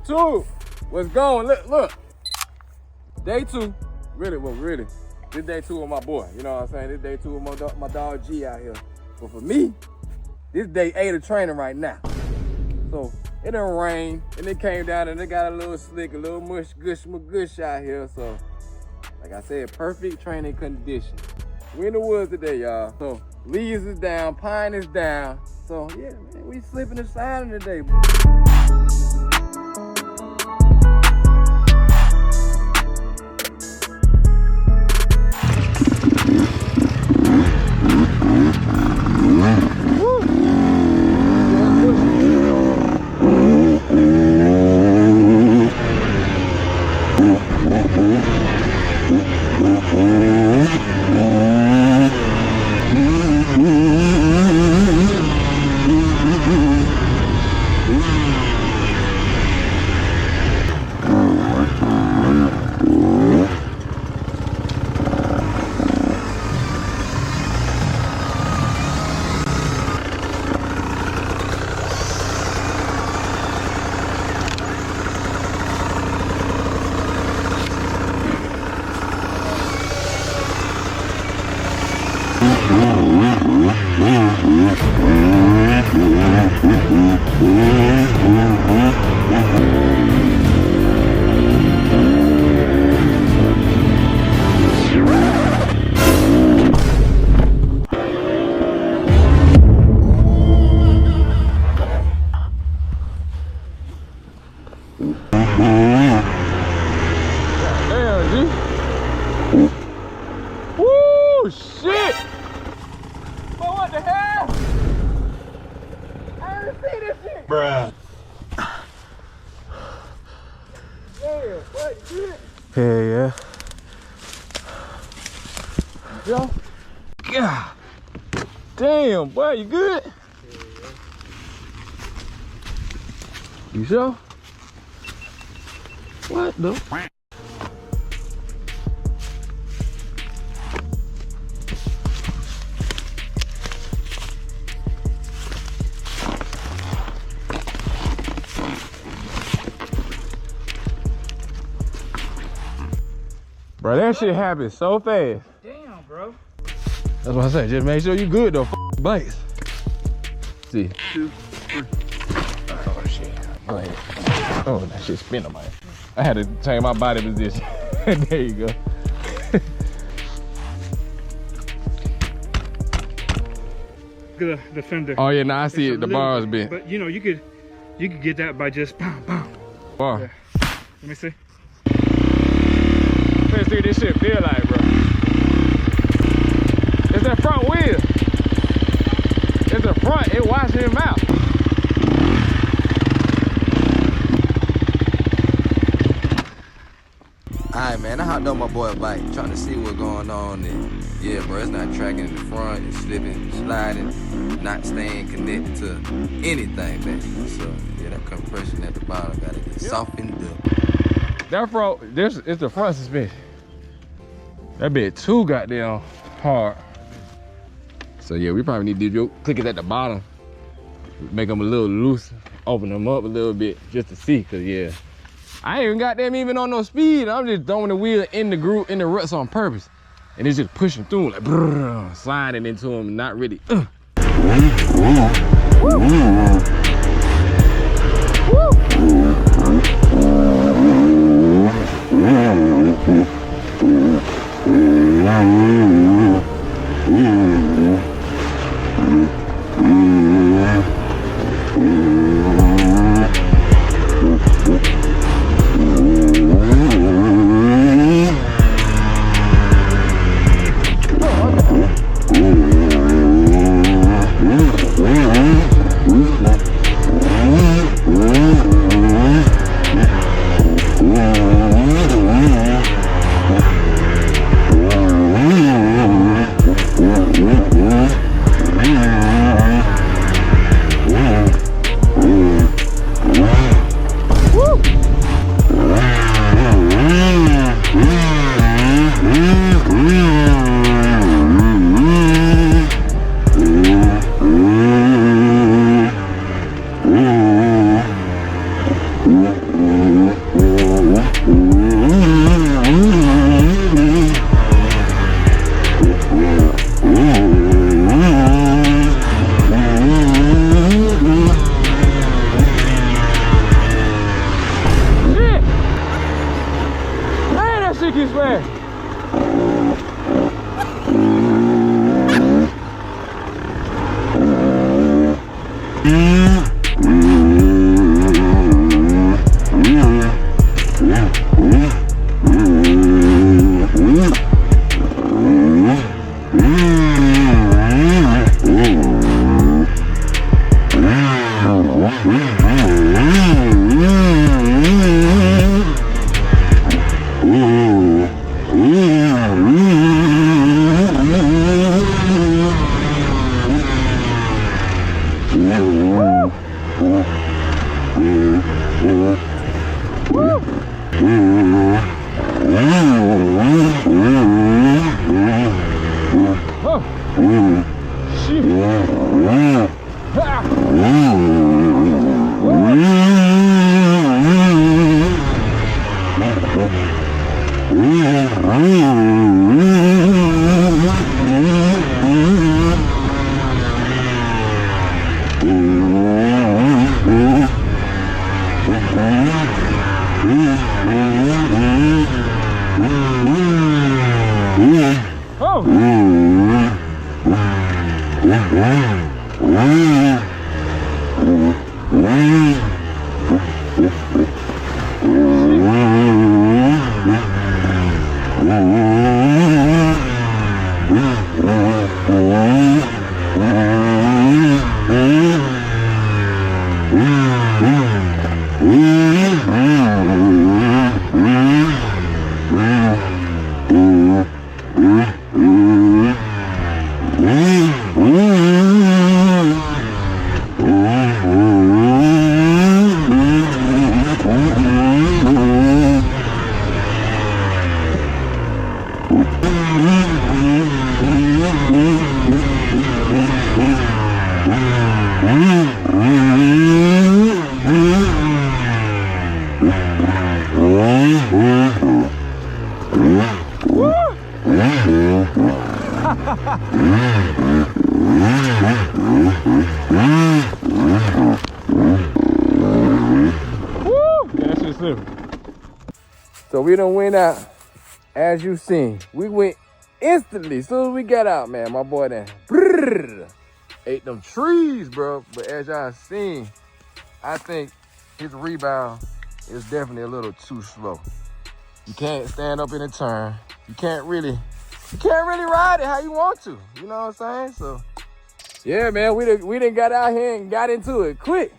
YouTube, what's going? Look. Day 2, really. This day 2 with my boy, you know what I'm saying? This day 2 with my dog G out here. But for me, this day 8 of training right now. So it done rained, and it came down and it got a little slick, a little mush out here. So, like I said, perfect training condition. We in the woods today, y'all. So leaves is down, pine is down. So yeah, man, we slipping and sliding today. Woo, shit! But what the hell? I didn't see this shit! Bruh. Yeah, what shit? Yeah. Yo. God. Damn, boy, you good? You sure? What the? Bro, that shit happened so fast. Damn, bro. That's what I said. Just make sure you good though. Bites. See. 2, 3. Oh shit. Go ahead. Oh, that shit spin on my head. I had to change my body position. There you go. The fender. Oh yeah, now I see it. The bar's bit. bent. But you know, you could get that by just bam. Bar. Yeah. Let me see. Let's see what this shit feel like, bro. It's that front wheel. It's the front. It washing him out. Alright, man, I hopped on my boy bike, trying to see what's going on. And yeah, bro, it's not tracking in the front, it's slipping, sliding, not staying connected to anything, man. So yeah, that compression at the bottom gotta get softened up. That front, this is the front suspension. That bit too goddamn hard. So yeah, we probably need to click it at the bottom, make them a little loose, open them up a little bit just to see, cause yeah. I ain't even got them even on no speed. I'm just throwing the wheel in the groove, in the ruts on purpose. And it's just pushing through, like brrr, sliding into them, not really. So we done went out, as you seen. We went instantly, as soon as we got out, man. My boy then ate them trees, bro. But as y'all seen, I think his rebound is definitely a little too slow. You can't stand up in a turn. You can't really ride it how you want to. You know what I'm saying? So yeah, man, we done got out here and got into it quick.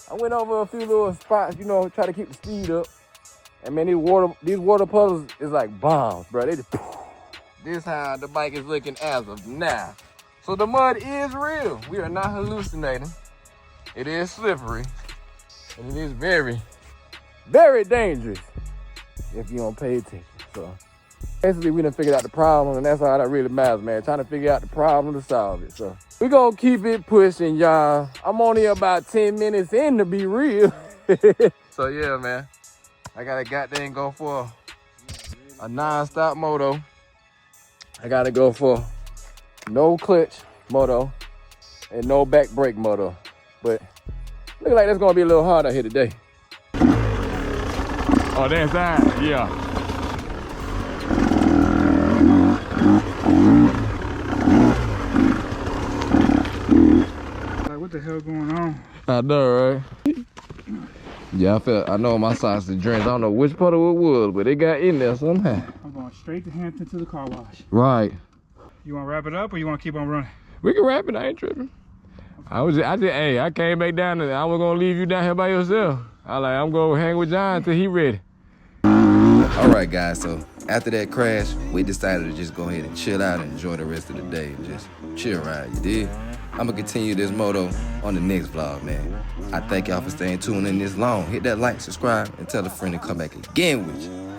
I went over a few little spots, you know, try to keep the speed up. And man, these water puddles is like bombs, bro. They just, this how the bike is looking as of now. So the mud is real. We are not hallucinating. It is slippery. And it is very, very dangerous if you don't pay attention. So basically we done figured out the problem, and that's all that really matters, man. Trying to figure out the problem to solve it. So we gonna keep it pushing, y'all. I'm only about 10 minutes in, to be real. So yeah, man. I gotta goddamn go for a non-stop moto. I gotta go for no clutch moto and no back brake moto. But look like that's gonna be a little hard out here today. Oh, they inside? Yeah. Like, what the hell going on? I know, right? Yeah, I know my sausage drinks. I don't know which part of it was, but it got in there somehow. I'm going straight to Hampton to the car wash. Right. You want to wrap it up or you want to keep on running? We can wrap it. I ain't tripping. Hey, I came back down and I was gonna leave you down here by yourself. I'm gonna hang with John until he ready. All right, guys. So after that crash, we decided to just go ahead and chill out and enjoy the rest of the day and just chill around. You did? I'm gonna continue this moto on the next vlog, man. I thank y'all for staying tuned in this long. Hit that like, subscribe, and tell a friend to come back again with you.